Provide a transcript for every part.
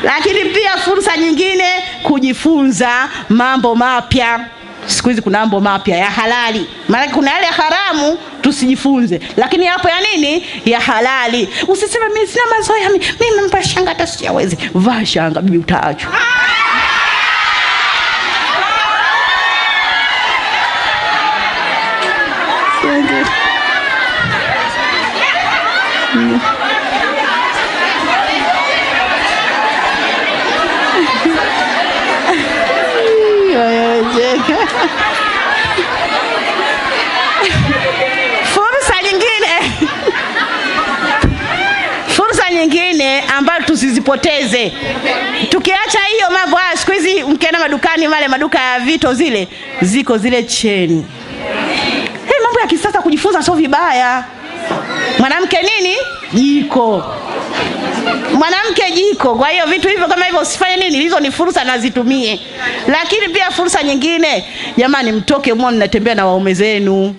Lakini pia fursa nyingine kujifunza mambo mapya. Siku hizi kuna mambo mapya ya halali. Maana kuna yale haramu tusijifunze. Lakini hapo ya nini? Ya halali. Usiseme mimi sina mazoea, mimi mpa shanga hata siwezi. Vaa shanga bibi utaachwa. Fursa nyingine ambayo tusizipoteze. Tukiacha hiyo mambo haya, siku hizi mkienda madukani, wale maduka ya vito zile ziko zile cheni. Mambo ya kisasa kujifunza sio vibaya. Mwanamke nini? Jiko. Mwanamke jiko. Kwa hiyo vitu hivyo kama hivyo usifanye nini? Hizo ni fursa na zitumie. Lakini pia fursa nyingine, jamani, mtoke muone mnatembea na waume zenu.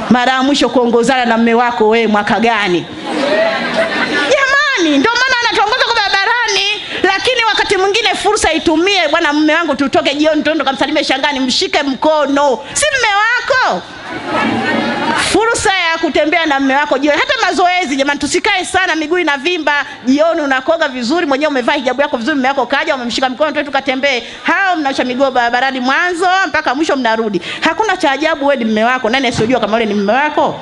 Mara ya mwisho kuongozana na mume wako wewe mwaka gani? Jamani, ndio maana anatuongoza kwa barabarani. Lakini wakati mwingine fursa itumie, bwana mume wangu tutoke jioni tuende kumsalimia shangani, mshike mkono. Si mume wako? Fursa ya kutembea na mume wako jioni. Hata mazoezi jamani, tusikae sana miguu inavimba, jioni unakoga vizuri, mwenyewe umevaa hijabu yako vizuri, mume wako kaja umemshika mkono tu tukatembee. Hao mnaacha miguu barabarani mwanzo mpaka mwisho mnarudi. Hakuna cha ajabu wewe ni mume wako. Nani asiyojua kama wewe ni mume wako?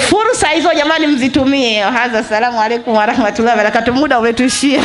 Fursa hizo jamani mzitumie. Hadha, asalamu alaykum wa rahmatullahi wa barakatuh. Muda umetuishia.